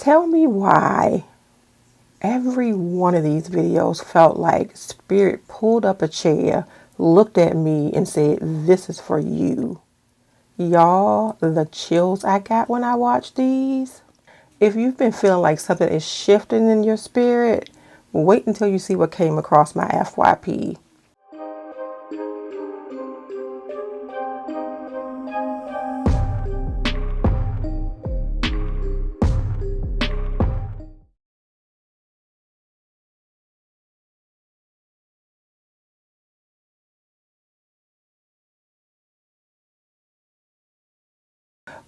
Tell me why every one of these videos felt like Spirit pulled up a chair, looked at me, and said, "This is for you." Y'all, the chills I got when I watched these. If you've been feeling like something is shifting in your spirit, wait until you see what came across my FYP.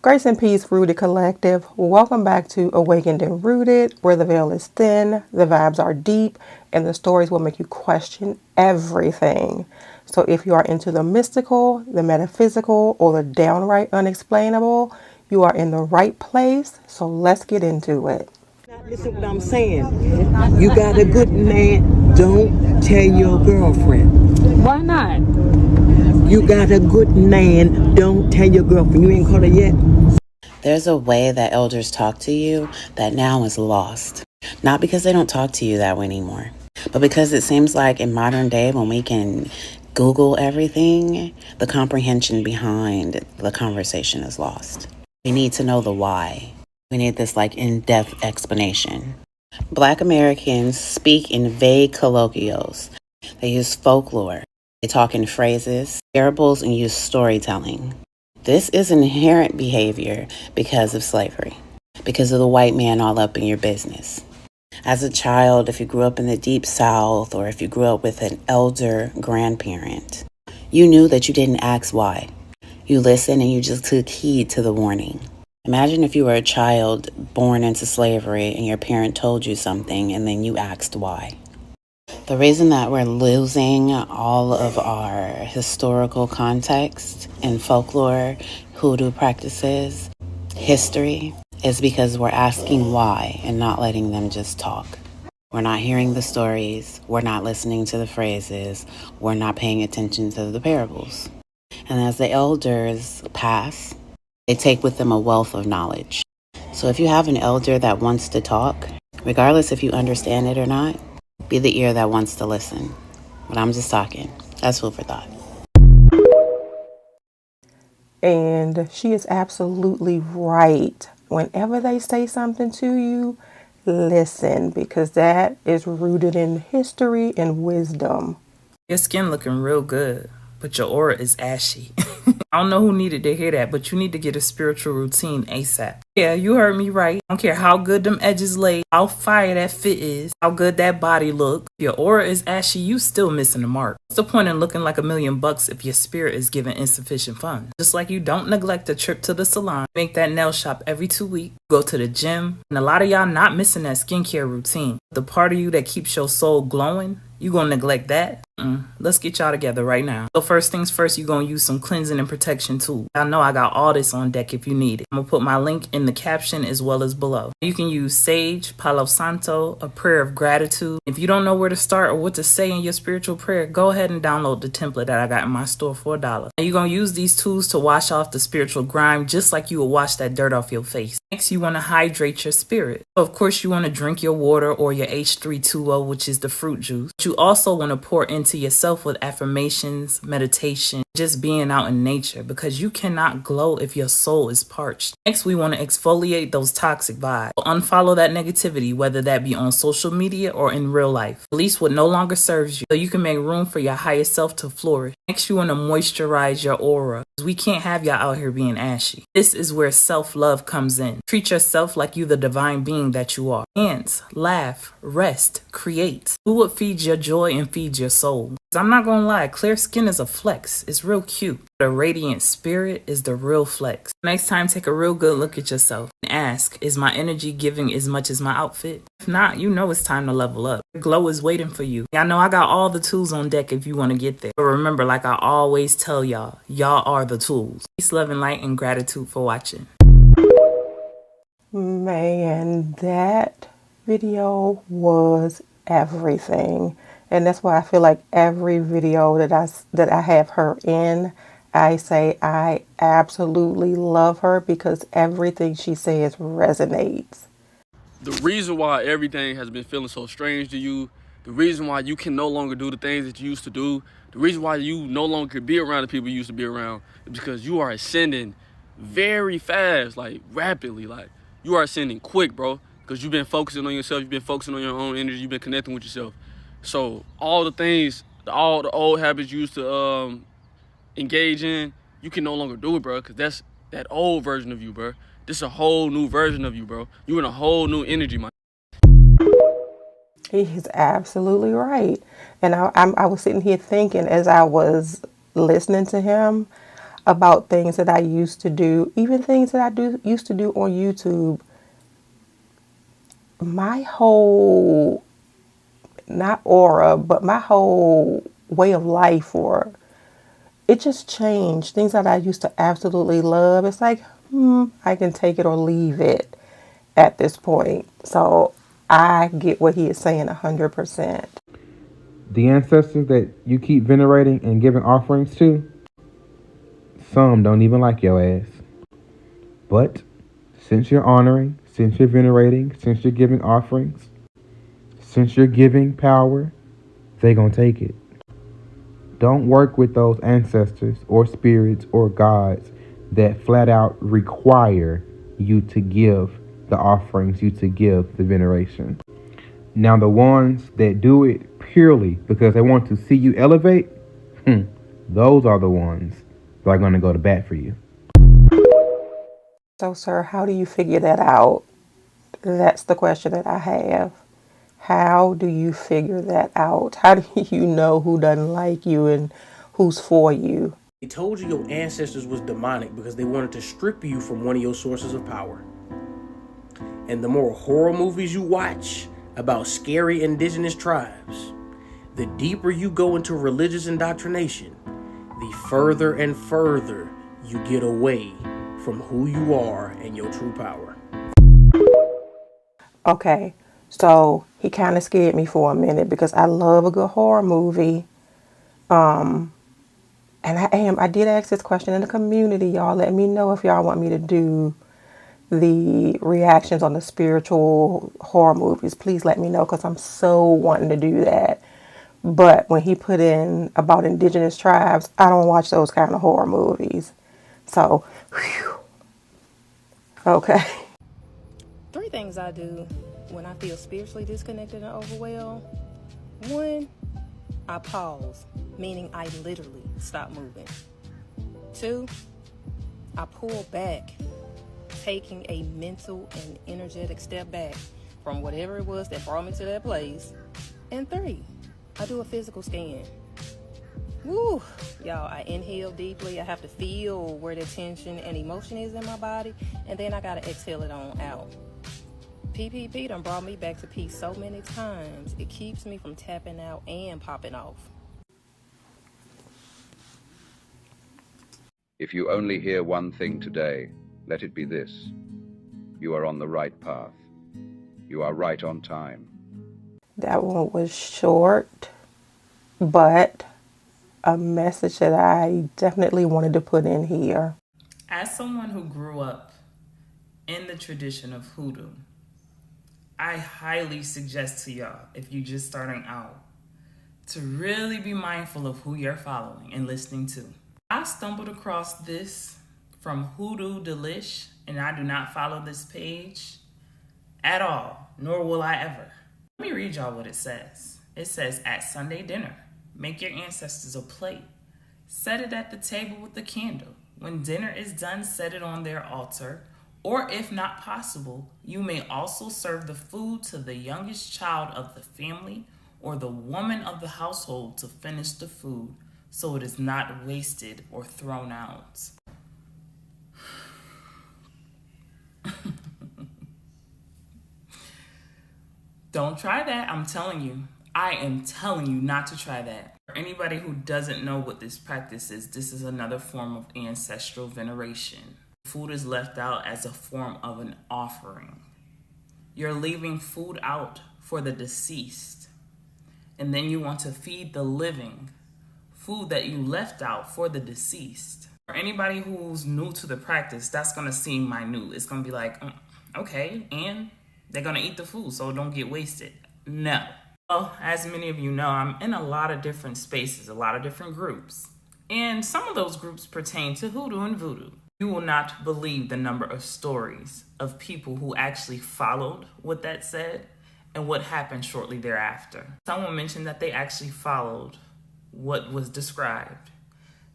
Grace and Peace Rooted Collective, welcome back to Awakened and Rooted, where the veil is thin, the vibes are deep, and the stories will make you question everything. So if you are into the mystical, the metaphysical, or the downright unexplainable, you are in the right place, so let's get into it. Listen what I'm saying. You got a good man, don't tell your girlfriend. Why not? You got a good man, don't tell your girlfriend. You ain't caught her yet? There's a way that elders talk to you that now is lost. Not because they don't talk to you that way anymore, but because it seems like in modern day when we can Google everything, the comprehension behind the conversation is lost. We need to know the why. We need this in-depth explanation. Black Americans speak in vague colloquials. They use folklore. They talk in phrases, parables, and use storytelling. This is inherent behavior because of slavery, because of the white man all up in your business. As a child, if you grew up in the Deep South or if you grew up with an elder grandparent, you knew that you didn't ask why. You listened and you just took heed to the warning. Imagine if you were a child born into slavery and your parent told you something and then you asked why. The reason that we're losing all of our historical context in folklore, hoodoo practices, history, is because we're asking why and not letting them just talk. We're not hearing the stories, we're not listening to the phrases, we're not paying attention to the parables. And as the elders pass, they take with them a wealth of knowledge. So if you have an elder that wants to talk, regardless if you understand it or not, be the ear that wants to listen. But I'm just talking. That's food for thought. And she is absolutely right. Whenever they say something to you, listen, because that is rooted in history and wisdom. Your skin looking real good, but your aura is ashy. I don't know who needed to hear that, but you need to get a spiritual routine ASAP. Yeah, you heard me right. I don't care how good them edges lay, how fire that fit is, how good that body look. If your aura is ashy, you still missing the mark. What's the point in looking like $1,000,000 if your spirit is given insufficient funds? Just like you don't neglect a trip to the salon, make that nail shop every 2 weeks, go to the gym, and a lot of y'all not missing that skincare routine. The part of you that keeps your soul glowing, you gonna neglect that? Let's get y'all together right now. So first things first, you gonna use some cleansing and protection tools. I know I got all this on deck if you need it. I'm gonna put my link in the caption as well as below. You can use sage, palo santo, a prayer of gratitude. If you don't know where to start or what to say in your spiritual prayer, go ahead and download the template that I got in my store for $1. And you're gonna use these tools to wash off the spiritual grime just like you would wash that dirt off your face. Next, you want to hydrate your spirit. So of course, you want to drink your water or your H320, which is the fruit juice. But you also want to pour into yourself with affirmations, meditation, just being out in nature, because you cannot glow if your soul is parched. Next, we want to exfoliate those toxic vibes. So unfollow that negativity, whether that be on social media or in real life. Release what no longer serves you so you can make room for your higher self to flourish. Next, you want to moisturize your aura. We can't have y'all out here being ashy. This is where self-love comes in. Treat yourself like you the divine being that you are. Dance, laugh, rest, create. Do what feeds your joy and feeds your soul. I'm not gonna lie, clear skin is a flex. It's real cute. But a radiant spirit is the real flex. Next time, take a real good look at yourself and ask, is my energy giving as much as my outfit? If not, you know it's time to level up. The glow is waiting for you. Y'all know I got all the tools on deck if you want to get there. But remember, like I always tell y'all, y'all are the tools. Peace, love, and light, and gratitude for watching. Man, that video was everything. And that's why I feel like every video that I have her in, I say I absolutely love her because everything she says resonates. the reason why everything has been feeling so strange to you, the reason why you can no longer do the things that you used to do, the reason why you no longer could be around the people you used to be around is because you are ascending very fast, like rapidly. Like, you are ascending quick, bro, because you've been focusing on yourself, you've been focusing on your own energy, you've been connecting with yourself. So all the things, all the old habits you used to engage in, you can no longer do it, bro, because that's that old version of you, bro. This is a whole new version of you, bro. You in a whole new energy, man. He's absolutely right. And I was sitting here thinking as I was listening to him about things that I used to do, even things that used to do on YouTube. My whole, not aura, but my whole way of life, or it just changed. Things that I used to absolutely love, it's like, I can take it or leave it at this point. So I get what he is saying 100%. The ancestors that you keep venerating and giving offerings to, some don't even like your ass. But since you're honoring, since you're venerating, since you're giving offerings, since you're giving power, they gonna take it. Don't work with those ancestors or spirits or gods that flat out require you to give the offerings, you to give the veneration. Now, the ones that do it purely because they want to see you elevate, those are the ones that are going to go to bat for you. So, sir, how do you figure that out? That's the question that I have. How do you figure that out? How do you know who doesn't like you and who's for you? They told you your ancestors was demonic because they wanted to strip you from one of your sources of power. And the more horror movies you watch about scary indigenous tribes, the deeper you go into religious indoctrination, the further and further you get away from who you are and your true power. Okay, so he kind of scared me for a minute because I love a good horror movie. And I did ask this question in the community. Y'all let me know if y'all want me to do the reactions on the spiritual horror movies. Please let me know because I'm so wanting to do that. But when he put in about indigenous tribes, I don't watch those kind of horror movies. So, whew. Okay. 3 things I do when I feel spiritually disconnected and overwhelmed. 1, I pause, meaning I literally stop moving. 2, I pull back, taking a mental and energetic step back from whatever it was that brought me to that place. And 3, I do a physical scan. Woo! Y'all, I inhale deeply. I have to feel where the tension and emotion is in my body, and then I gotta exhale it on out. PPP done brought me back to peace so many times. It keeps me from tapping out and popping off. If you only hear one thing today, let it be this. You are on the right path. You are right on time. That one was short, but a message that I definitely wanted to put in here. As someone who grew up in the tradition of hoodoo, I highly suggest to y'all, if you're just starting out, to really be mindful of who you're following and listening to. I stumbled across this from Hoodoo Delish, and I do not follow this page at all, nor will I ever. Let me read y'all what it says. It says, at Sunday dinner, make your ancestors a plate. Set it at the table with the candle. When dinner is done, set it on their altar. Or if not possible, you may also serve the food to the youngest child of the family or the woman of the household to finish the food, so it is not wasted or thrown out. Don't try that, I'm telling you. I am telling you not to try that. For anybody who doesn't know what this practice is, this is another form of ancestral veneration. Food is left out as a form of an offering. You're leaving food out for the deceased. And then you want to feed the living food that you left out for the deceased. For anybody who's new to the practice, that's going to seem minute. It's going to be like, okay, and They're gonna eat the food, so don't get wasted. No. Well, as many of you know, I'm in a lot of different spaces, a lot of different groups. And some of those groups pertain to hoodoo and voodoo. You will not believe the number of stories of people who actually followed what that said and what happened shortly thereafter. Someone mentioned that they actually followed what was described.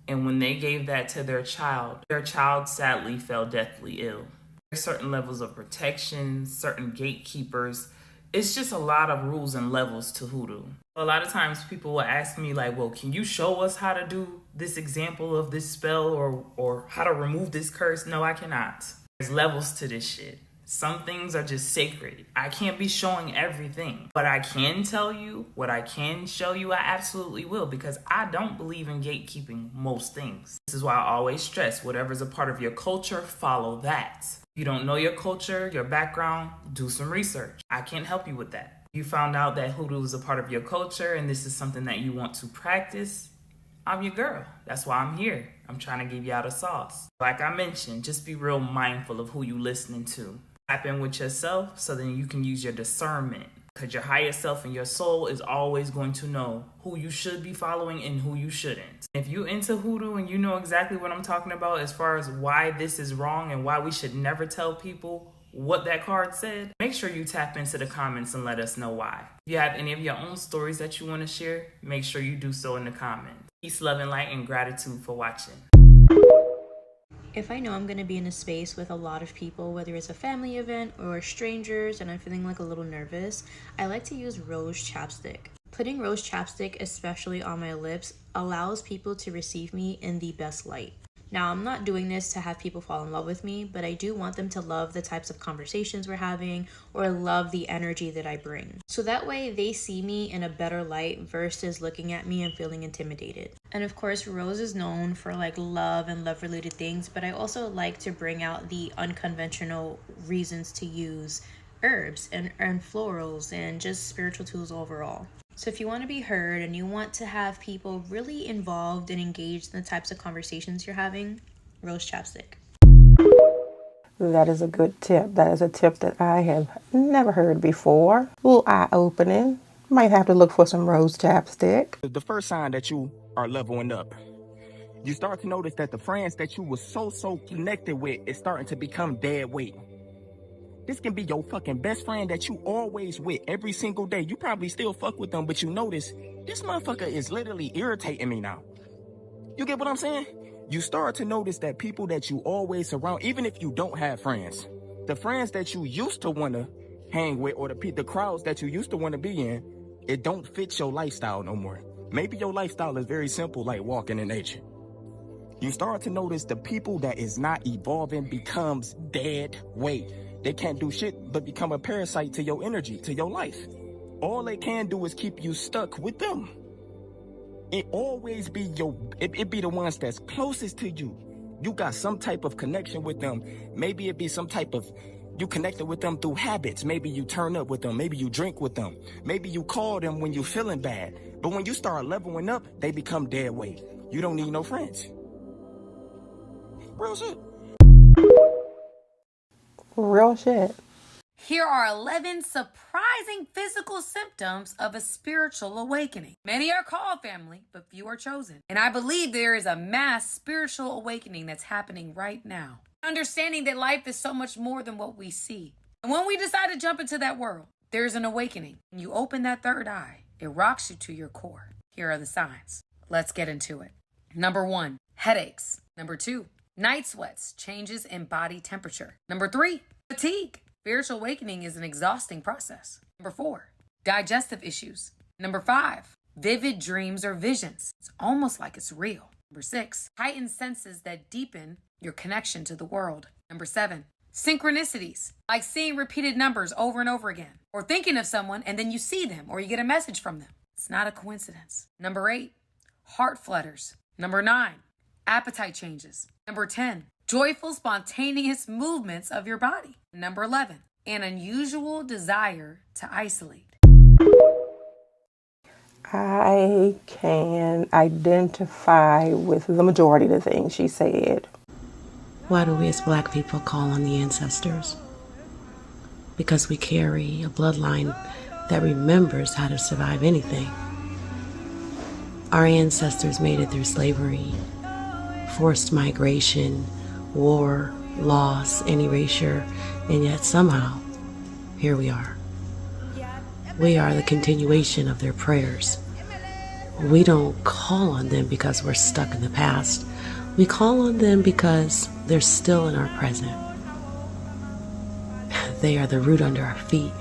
And when they gave that to their child sadly fell deathly ill. There's certain levels of protection, certain gatekeepers. It's just a lot of rules and levels to hoodoo. A lot of times people will ask me like, well, can you show us how to do this example of this spell or how to remove this curse? No, I cannot. There's levels to this shit. Some things are just sacred. I can't be showing everything. But I can tell you, what I can show you, I absolutely will, because I don't believe in gatekeeping most things. This is why I always stress, whatever's a part of your culture, follow that. If you don't know your culture, your background, do some research. I can't help you with that. You found out that hoodoo is a part of your culture and this is something that you want to practice, I'm your girl. That's why I'm here. I'm trying to give you out a sauce. Like I mentioned, just be real mindful of who you listening to. Tap in with yourself so then you can use your discernment. Because your higher self and your soul is always going to know who you should be following and who you shouldn't. If you into hoodoo and you know exactly what I'm talking about as far as why this is wrong and why we should never tell people what that card said, make sure you tap into the comments and let us know why. If you have any of your own stories that you want to share, make sure you do so in the comments. Peace, love, and light, and gratitude for watching. If I know I'm going to be in a space with a lot of people, whether it's a family event or strangers, and I'm feeling like a little nervous, I like to use rose chapstick. Putting rose chapstick, especially on my lips, allows people to receive me in the best light. Now, I'm not doing this to have people fall in love with me, but I do want them to love the types of conversations we're having or love the energy that I bring. So that way they see me in a better light versus looking at me and feeling intimidated. And of course, Rose is known for like love and love related things, but I also like to bring out the unconventional reasons to use herbs and florals and just spiritual tools overall. So if you want to be heard and you want to have people really involved and engaged in the types of conversations you're having, rose chapstick. That is a good tip. That is a tip that I have never heard before. A little eye-opening. Might have to look for some rose chapstick. The first sign that you are leveling up, you start to notice that the friends that you were so connected with is starting to become dead weight. This can be your fucking best friend that you always with every single day. You probably still fuck with them, but you notice this motherfucker is literally irritating me now. You get what I'm saying? You start to notice that people that you always surround, even if you don't have friends, the friends that you used to want to hang with or the crowds that you used to want to be in, it don't fit your lifestyle no more. Maybe your lifestyle is very simple, like walking in nature. You start to notice the people that is not evolving becomes dead weight. They can't do shit but become a parasite to your energy, to your life. All they can do is keep you stuck with them. It always be it be the ones that's closest to you. You got some type of connection with them. Maybe it be some type of, you connected with them through habits. Maybe you turn up with them. Maybe you drink with them. Maybe you call them when you're feeling bad. But when you start leveling up, they become dead weight. You don't need no friends. Real shit. Real shit. Here are 11 surprising physical symptoms of a spiritual awakening. Many are called family, but few are chosen. And I believe there is a mass spiritual awakening that's happening right now. Understanding that life is so much more than what we see. And when we decide to jump into that world, there's an awakening. When you open that third eye, it rocks you to your core. Here are the signs. Let's get into it. Number 1, headaches. Number 2, night sweats, changes in body temperature. Number 3, fatigue. Spiritual awakening is an exhausting process. Number 4, digestive issues. Number 5, vivid dreams or visions. It's almost like it's real. Number 6, heightened senses that deepen your connection to the world. Number 7, synchronicities, like seeing repeated numbers over and over again, or thinking of someone and then you see them or you get a message from them. It's not a coincidence. Number 8, heart flutters. Number 9, appetite changes. Number 10, joyful, spontaneous movements of your body. Number 11, an unusual desire to isolate. I can identify with the majority of the things she said. Why do we as Black people call on the ancestors? because we carry a bloodline that remembers how to survive anything. Our ancestors made it through slavery, forced migration, war, loss, and erasure, and yet somehow, here we are. We are the continuation of their prayers. We don't call on them because we're stuck in the past. We call on them because they're still in our present. They are the root under our feet,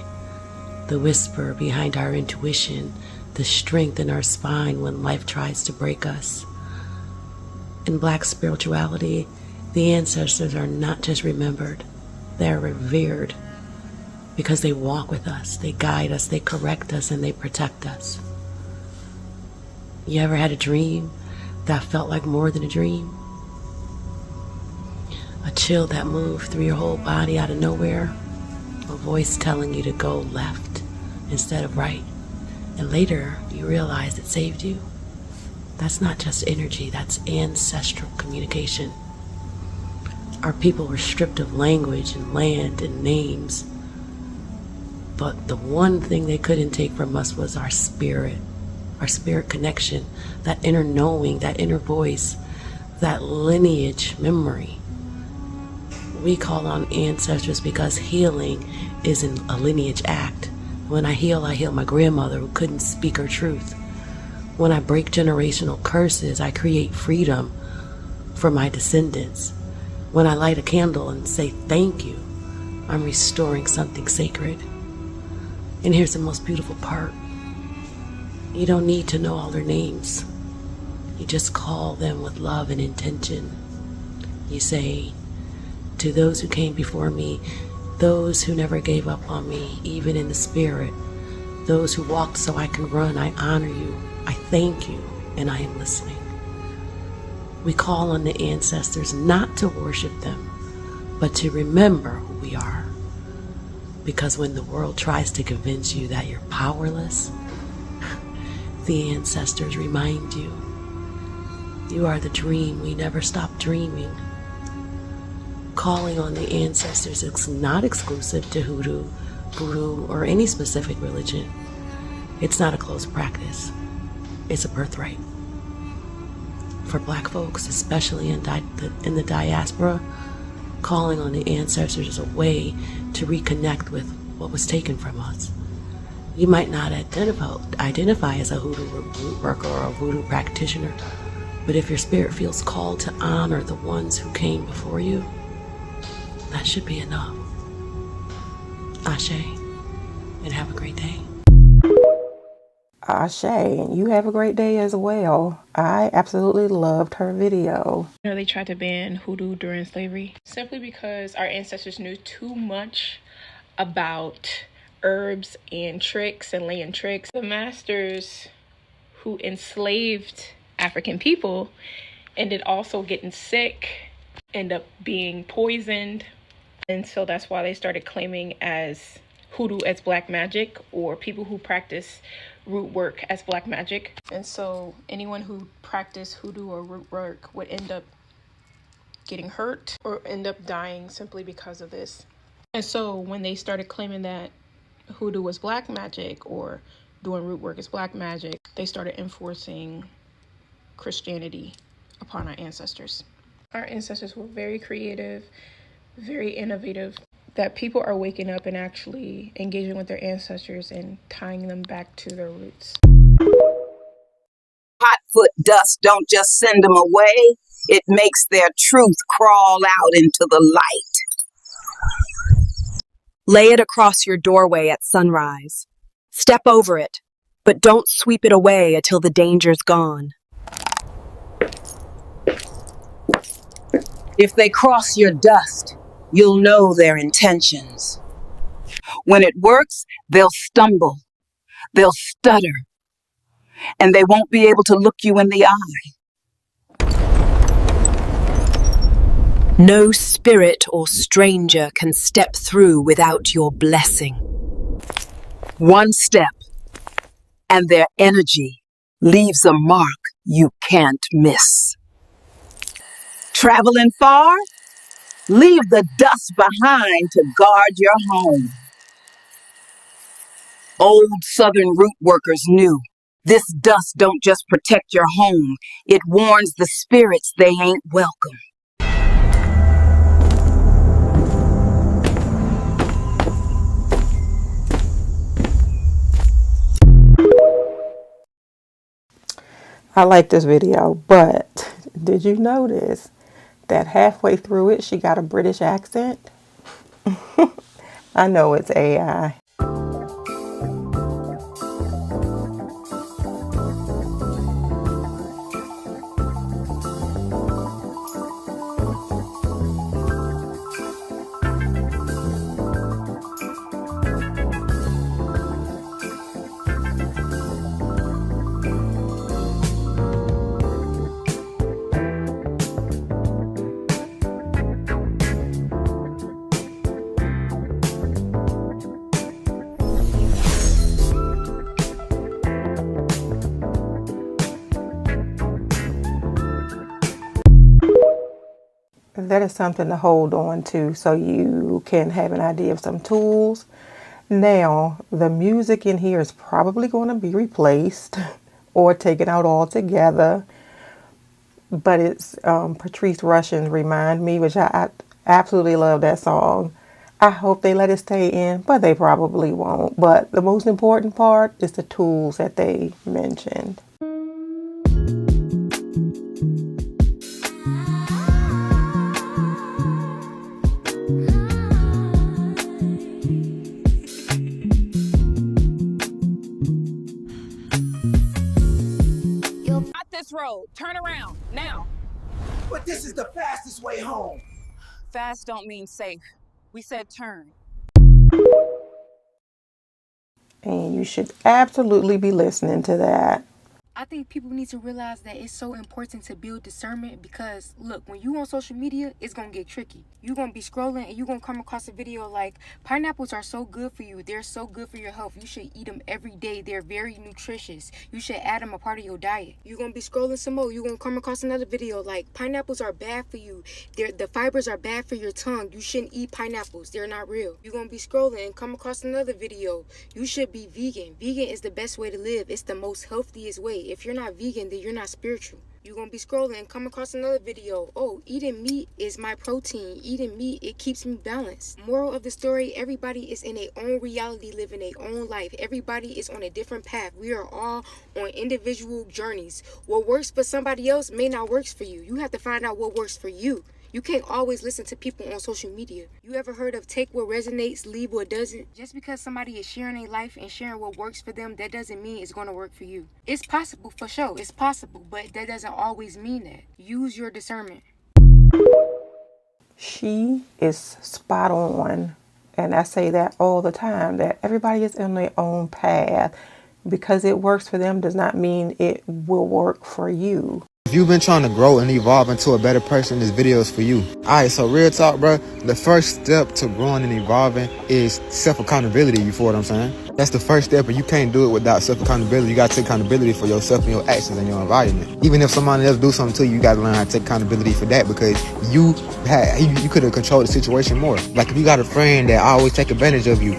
the whisper behind our intuition, the strength in our spine when life tries to break us. In Black spirituality, the ancestors are not just remembered, they are revered because they walk with us, they guide us, they correct us, and they protect us. You ever had a dream that felt like more than a dream? A chill that moved through your whole body out of nowhere? A voice telling you to go left instead of right? And later you realize it saved you? That's not just energy, that's ancestral communication. Our people were stripped of language and land and names, but the one thing they couldn't take from us was our spirit connection, that inner knowing, that inner voice, that lineage memory. We call on ancestors because healing isn't a lineage act. When I heal my grandmother who couldn't speak her truth. When I break generational curses, I create freedom for my descendants. When I light a candle and say thank you, I'm restoring something sacred. And here's the most beautiful part. You don't need to know all their names. You just call them with love and intention. You say, to those who came before me, those who never gave up on me, even in the spirit, those who walked so I can run, I honor you, I thank you, and I am listening. We call on the ancestors not to worship them, but to remember who we are. Because when the world tries to convince you that you're powerless, the ancestors remind you, you are the dream we never stopped dreaming. Calling on the ancestors is not exclusive to hoodoo, voodoo, or any specific religion. It's not a closed practice. It's a birthright. For Black folks, especially in the diaspora, calling on the ancestors is a way to reconnect with what was taken from us. You might not identify as a hoodoo root worker or a voodoo practitioner, but if your spirit feels called to honor the ones who came before you, that should be enough. Ashe, and have a great day. Ashe, and you have a great day as well. I absolutely loved her video. You know, they tried to ban hoodoo during slavery simply because our ancestors knew too much about herbs and tricks and laying tricks. The masters who enslaved African people ended also getting sick, end up being poisoned. And so that's why they started claiming as hoodoo as black magic, or people who practice root work as black magic. And so anyone who practiced hoodoo or root work would end up getting hurt or end up dying simply because of this. And so when they started claiming that hoodoo was black magic or doing root work is black magic, they started enforcing Christianity upon our ancestors. Our ancestors were very creative, very innovative, that people are waking up and actually engaging with their ancestors and tying them back to their roots. Hot foot dust don't just send them away, it makes their truth crawl out into the light. Lay it across your doorway at sunrise. Step over it, but don't sweep it away until the danger's gone. If they cross your dust, you'll know their intentions. When it works, they'll stumble, they'll stutter, and they won't be able to look you in the eye. No spirit or stranger can step through without your blessing. One step, and their energy leaves a mark you can't miss. Traveling far? Leave the dust behind to guard your home. Old Southern root workers knew. This dust don't just protect your home, it warns the spirits they ain't welcome. I like this video, but did you notice that halfway through it, she got a British accent? I know it's AI. That is something to hold on to so you can have an idea of some tools. Now, the music in here is probably going to be replaced or taken out altogether. But it's Patrice Rushen's Remind Me, which I absolutely love that song. I hope they let it stay in, but they probably won't. But the most important part is the tools that they mentioned. This road. Turn around now. But this is the fastest way home. Fast don't mean safe. We said turn. And you should absolutely be listening to that. I think people need to realize that it's so important to build discernment because, look, when you on social media, it's going to get tricky. You're going to be scrolling and you're going to come across a video like, pineapples are so good for you. They're so good for your health. You should eat them every day. They're very nutritious. You should add them a part of your diet. You're going to be scrolling some more. You're going to come across another video like, pineapples are bad for you. The fibers are bad for your tongue. You shouldn't eat pineapples. They're not real. You're going to be scrolling and come across another video. You should be vegan. Vegan is the best way to live. It's the most healthiest way. If you're not vegan, then you're not spiritual. You're going to be scrolling and come across another video. Oh, eating meat is my protein. Eating meat, it keeps me balanced. Moral of the story, everybody is in their own reality, living their own life. Everybody is on a different path. We are all on individual journeys. What works for somebody else may not work for you. You have to find out what works for you. You can't always listen to people on social media. You ever heard of take what resonates, leave what doesn't? Just because somebody is sharing their life and sharing what works for them, that doesn't mean it's going to work for you. It's possible for sure. It's possible, but that doesn't always mean that. Use your discernment. She is spot on. And I say that all the time, that everybody is on their own path. Because it works for them does not mean it will work for you. If you've been trying to grow and evolve into a better person, this video is for you. Alright, so real talk, bro. The first step to growing and evolving is self-accountability, you feel what I'm saying? That's the first step, and you can't do it without self-accountability. You gotta take accountability for yourself and your actions and your environment. Even if somebody else do something to you, you gotta learn how to take accountability for that, because you could have controlled the situation more. Like if you got a friend that always take advantage of you,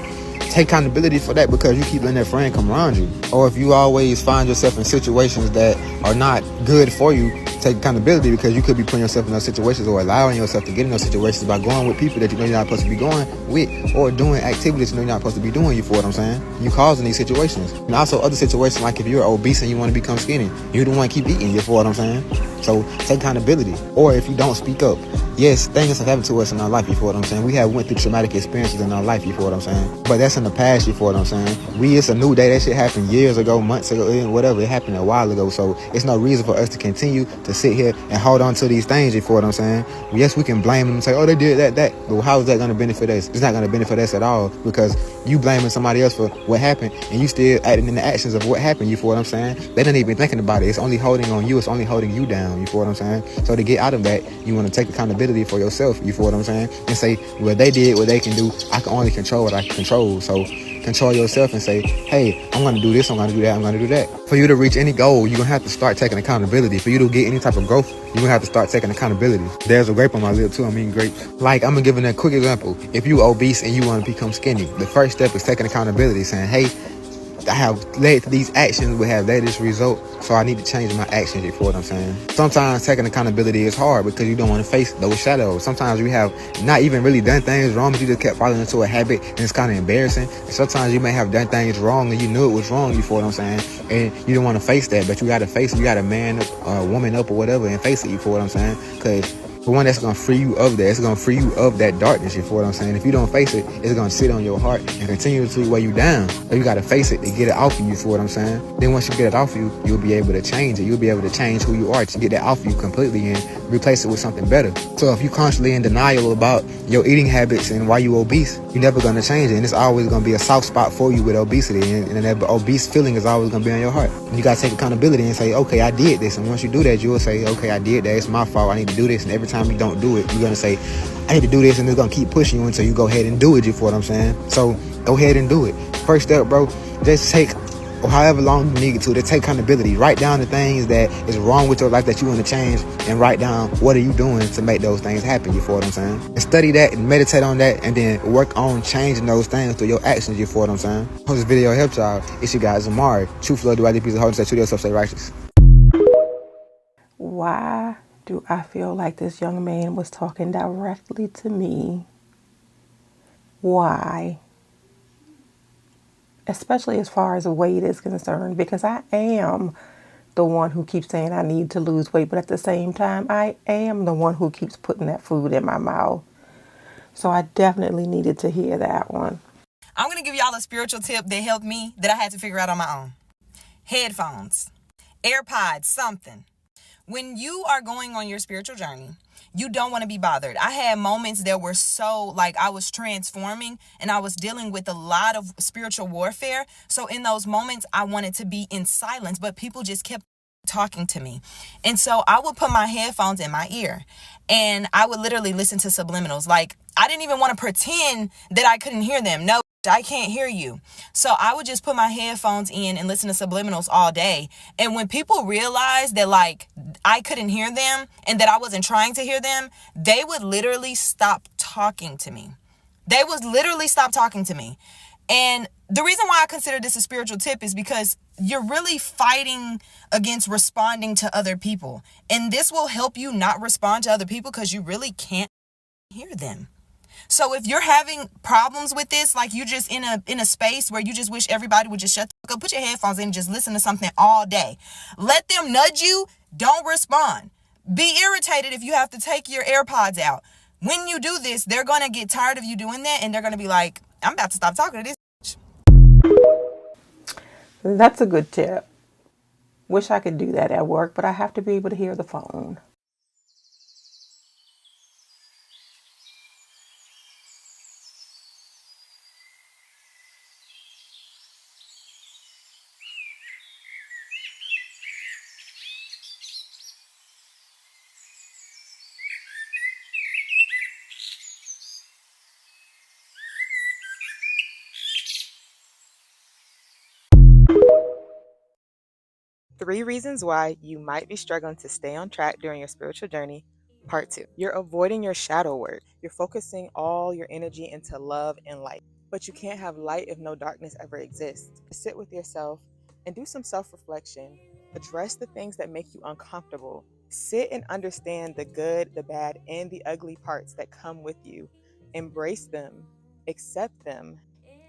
take accountability for that, because you keep letting that friend come around you. Or if you always find yourself in situations that are not good for you, take accountability, because you could be putting yourself in those situations or allowing yourself to get in those situations by going with people that you know you're not supposed to be going with, or doing activities you know you're not supposed to be doing, you feel what I'm saying? You causing these situations. And also other situations, like if you're obese and you want to become skinny, you're the one keep eating, you feel what I'm saying? So take accountability. Or if you don't speak up, yes, things have happened to us in our life, you feel what I'm saying? We have went through traumatic experiences in our life, you feel what I'm saying? But that's in the past, you feel what I'm saying? It's a new day. That shit happened years ago, months ago, whatever. It happened a while ago. So it's no reason for us to continue to sit here and hold on to these things, you feel what I'm saying? Yes, we can blame them and say, oh, they did that. But how is that going to benefit us? It's not going to benefit us at all, because you blaming somebody else for what happened and you still acting in the actions of what happened, you feel what I'm saying? They don't even thinking about it. It's only holding on you. It's only holding you down, you feel what I'm saying? So to get out of that, you want to take accountability for yourself, you feel what I'm saying? And say, well, they did what they can do. I can only control what I can control. So control yourself and say, hey, I'm going to do this, I'm going to do that, I'm going to do that. For you to reach any goal, you're going to have to start taking accountability. For you to get any type of growth, you're going to have to start taking accountability. There's a grape on my lip too. I'm eating grapes. Like, I'm going to give a quick example. If you obese and you want to become skinny, the first step is taking accountability, saying, hey, I have led to these actions will have led to this result, so I need to change my actions, you feel what I'm saying? Sometimes taking accountability is hard because you don't want to face those shadows. Sometimes you have not even really done things wrong, but you just kept falling into a habit and it's kind of embarrassing. And sometimes you may have done things wrong and you knew it was wrong, you feel what I'm saying? And you don't want to face that, but you got to face it. You got to man up, woman up or whatever and face it, you feel what I'm saying? Because the one that's going to free you of that, it's going to free you of that darkness, you feel what I'm saying? If you don't face it, it's going to sit on your heart and continuously weigh you down. So you got to face it to get it off of you, feel what I'm saying? Then once you get it off you, you'll be able to change it. You'll be able to change who you are to get that off you completely and replace it with something better. So if you're constantly in denial about your eating habits and why you're obese, you're never going to change it. And it's always going to be a soft spot for you with obesity. And that obese feeling is always going to be on your heart. And you got to take accountability and say, okay, I did this. And once you do that, you'll say, okay, I did that. It's my fault. I need to do this. And every time you don't do it, you're going to say, I need to do this. And it's going to keep pushing you until you go ahead and do it. You feel what I'm saying? So go ahead and do it. First step, bro, just take however long you need to take accountability. Write down the things that is wrong with your life that you want to change and write down what are you doing to make those things happen, you feel what I'm saying? And study that and meditate on that and then work on changing those things through your actions, you feel what I'm saying? Hope this video helps y'all. It's your guys, Amari. Truth, love, do I do piece of holding, say true to yourself, stay righteous. Why do I feel like this young man was talking directly to me? Why? Especially as far as weight is concerned, because I am the one who keeps saying I need to lose weight, but at the same time, I am the one who keeps putting that food in my mouth. So I definitely needed to hear that one. I'm going to give y'all a spiritual tip that helped me that I had to figure out on my own. Headphones, AirPods, something. When you are going on your spiritual journey, you don't want to be bothered. I had moments that were so like I was transforming and I was dealing with a lot of spiritual warfare. So in those moments, I wanted to be in silence, but people just kept talking to me. And so I would put my headphones in my ear and I would literally listen to subliminals. Like I didn't even want to pretend that I couldn't hear them. No, I can't hear you. So I would just put my headphones in and listen to subliminals all day. And when people realized that like I couldn't hear them and that I wasn't trying to hear them, they would literally stop talking to me. They would literally stop talking to me. And the reason why I consider this a spiritual tip is because you're really fighting against responding to other people. And this will help you not respond to other people because you really can't hear them. So if you're having problems with this, like you just in a space where you just wish everybody would just shut the fuck up, put your headphones in and just listen to something all day. Let them nudge you. Don't respond. Be irritated if you have to take your AirPods out. When you do this, they're going to get tired of you doing that and they're going to be like, I'm about to stop talking to this bitch. That's a good tip. Wish I could do that at work, but I have to be able to hear the phone. Three reasons why you might be struggling to stay on track during your spiritual journey. Part 2. You're avoiding your shadow work. You're focusing all your energy into love and light. But you can't have light if no darkness ever exists. Sit with yourself and do some self-reflection. Address the things that make you uncomfortable. Sit and understand the good, the bad, and the ugly parts that come with you. Embrace them. Accept them.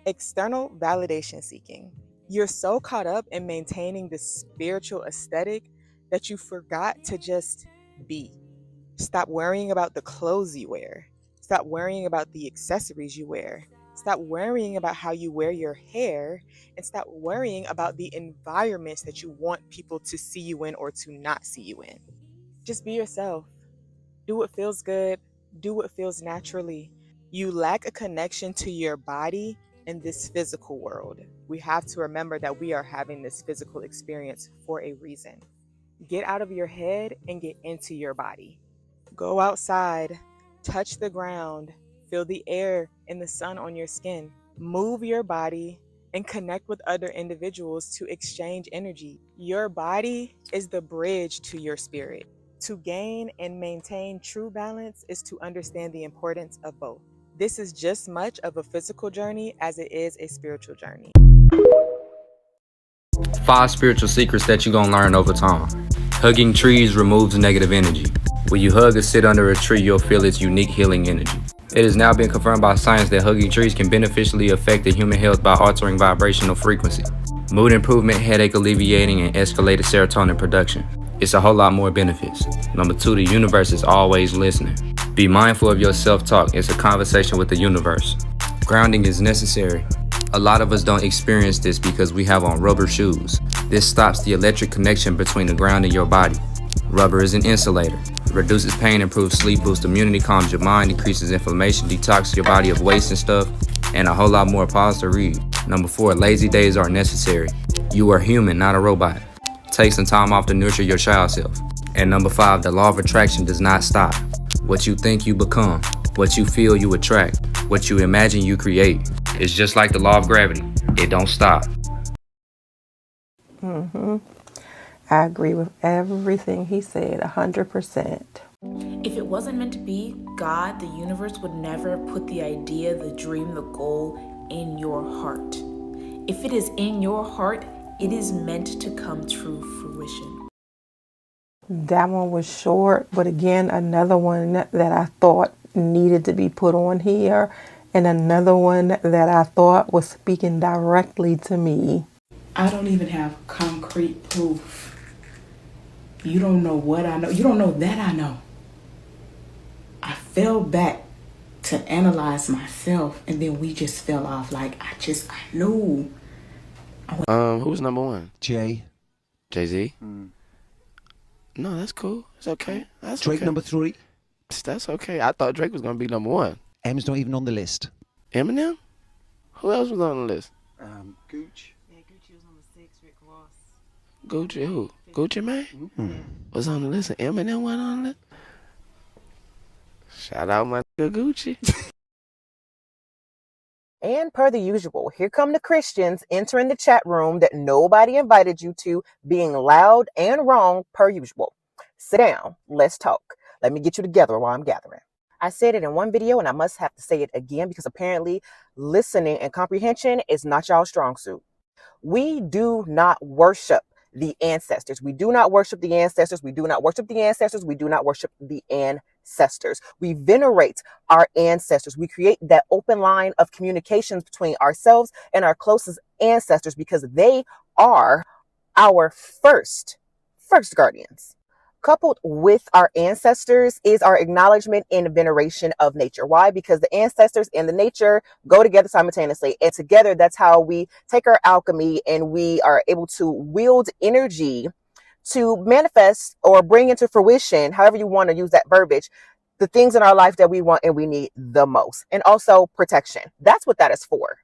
External validation seeking. You're so caught up in maintaining the spiritual aesthetic that you forgot to just be. Stop worrying about the clothes you wear. Stop worrying about the accessories you wear. Stop worrying about how you wear your hair, and stop worrying about the environments that you want people to see you in or to not see you in. Just be yourself. Do what feels good. Do what feels naturally. You lack a connection to your body in this physical world. We have to remember that we are having this physical experience for a reason. Get out of your head and get into your body. Go outside, touch the ground, feel the air and the sun on your skin. Move your body and connect with other individuals to exchange energy. Your body is the bridge to your spirit. To gain and maintain true balance is to understand the importance of both. This is just much of a physical journey as it is a spiritual journey. 5 spiritual secrets that you're gonna learn over time. Hugging trees removes negative energy. When you hug or sit under a tree, you'll feel its unique healing energy. It has now been confirmed by science that hugging trees can beneficially affect the human health by altering vibrational frequency, mood improvement, headache alleviating, and escalated serotonin production. It's a whole lot more benefits. Number 2, the universe is always listening. Be mindful of your self-talk. It's a conversation with the universe. Grounding is necessary. A lot of us don't experience this because we have on rubber shoes. This stops the electric connection between the ground and your body. Rubber is an insulator. It reduces pain, improves sleep, boosts immunity, calms your mind, decreases inflammation, detoxes your body of waste and stuff, and a whole lot more. Pause to read. Number 4, lazy days are necessary. You are human, not a robot. Take some time off to nurture your child self. And number 5, the law of attraction does not stop. What you think you become. What you feel you attract. What you imagine you create. It's just like the law of gravity. It don't stop. I agree with everything he said, 100%. If it wasn't meant to be, God, the universe, would never put the idea, the dream, the goal in your heart. If it is in your heart, it is meant to come to fruition. That one was short, but again, another one that I thought needed to be put on here, and another one that I thought was speaking directly to me. I don't even have concrete proof. You don't know what I know. You don't know that I know. I fell back to analyze myself, and then we just fell off. Like, I knew. Who's number 1? Jay-Z. No, that's cool. It's okay. That's Drake okay. number 3. That's okay. I thought Drake was gonna be number 1. M's not even on the list. Eminem? Who else was on the list? Gooch. Yeah, Gucci was on the 6, Rick Ross. Gucci who? Gucci Mane? Was on the list and Eminem went on the list? Shout out my nigga Gucci. And per the usual, here come the Christians entering the chat room that nobody invited you to, being loud and wrong per usual. Sit down. Let's talk. Let me get you together while I'm gathering. I said it in one video and I must have to say it again because apparently listening and comprehension is not y'all's strong suit. We do not worship the ancestors. We do not worship the ancestors. We do not worship the ancestors. We do not worship the ancestors. We venerate our ancestors. We create that open line of communications between ourselves and our closest ancestors because they are our first guardians. Coupled with our ancestors is our acknowledgement and veneration of nature. Why? Because the ancestors and the nature go together simultaneously. And together, that's how we take our alchemy and we are able to wield energy to manifest or bring into fruition, however you want to use that verbiage, the things in our life that we want and we need the most. And also protection. That's what that is for.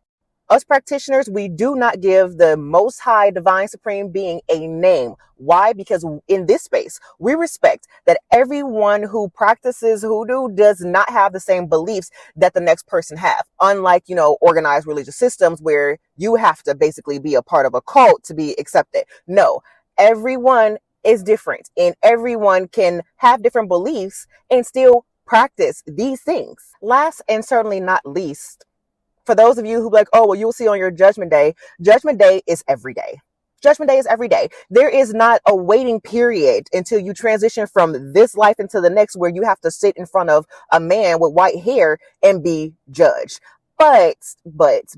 Us practitioners, we do not give the Most High Divine Supreme Being a name. Why? Because in this space, we respect that everyone who practices hoodoo does not have the same beliefs that the next person have. Unlike, organized religious systems where you have to basically be a part of a cult to be accepted. No, everyone is different and everyone can have different beliefs and still practice these things. Last and certainly not least, for those of you who you'll see on your judgment day is every day. Judgment day is every day. There is not a waiting period until you transition from this life into the next where you have to sit in front of a man with white hair and be judged. But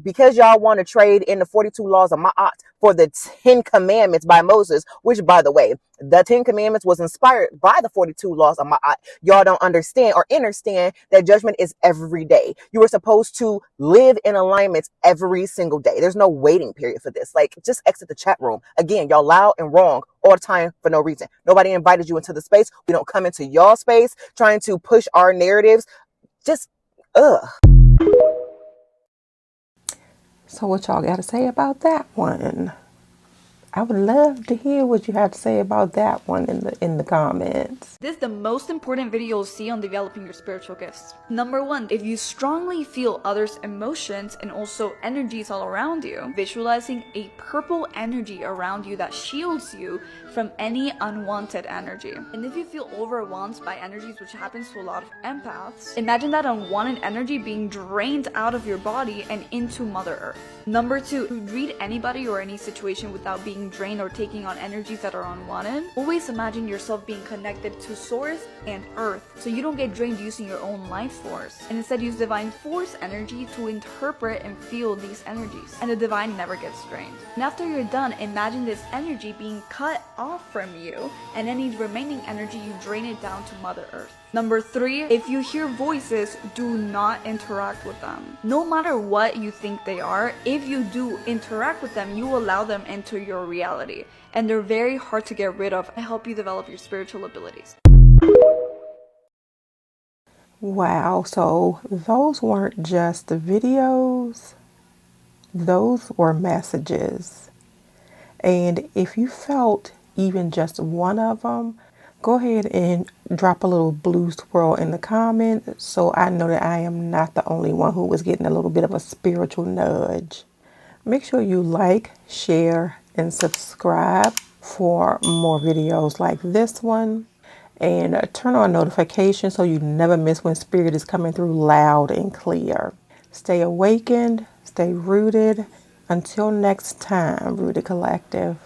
because y'all want to trade in the 42 laws of Ma'at for the 10 commandments by Moses, which by the way, the 10 commandments was inspired by the 42 laws of Ma'at. Y'all don't understand or understand that judgment is every day. You are supposed to live in alignment every single day. There's no waiting period for this. Just exit the chat room. Again, y'all loud and wrong all the time for no reason. Nobody invited you into the space. We don't come into y'all space trying to push our narratives. So what y'all got to say about that one? I would love to hear what you have to say about that one in the comments. This is the most important video you'll see on developing your spiritual gifts. Number 1, if you strongly feel others' emotions and also energies all around you, visualizing a purple energy around you that shields you from any unwanted energy. And if you feel overwhelmed by energies, which happens to a lot of empaths, imagine that unwanted energy being drained out of your body and into Mother Earth. Number 2, to read anybody or any situation without being drained or taking on energies that are unwanted. Always imagine yourself being connected to Source and Earth, so you don't get drained using your own life force, and instead use Divine Force energy to interpret and feel these energies, and the Divine never gets drained. And after you're done, imagine this energy being cut off from you, and any remaining energy you drain it down to Mother Earth. Number 3, if you hear voices, do not interact with them. No matter what you think they are, if you do interact with them, you allow them into your reality. And they're very hard to get rid of and help you develop your spiritual abilities. Wow, so those weren't just the videos, those were messages. And if you felt even just one of them, go ahead and drop a little blue swirl in the comment so I know that I am not the only one who was getting a little bit of a spiritual nudge. Make sure you like, share, and subscribe for more videos like this one. And turn on notifications so you never miss when Spirit is coming through loud and clear. Stay awakened, stay rooted. Until next time, Rooted Collective.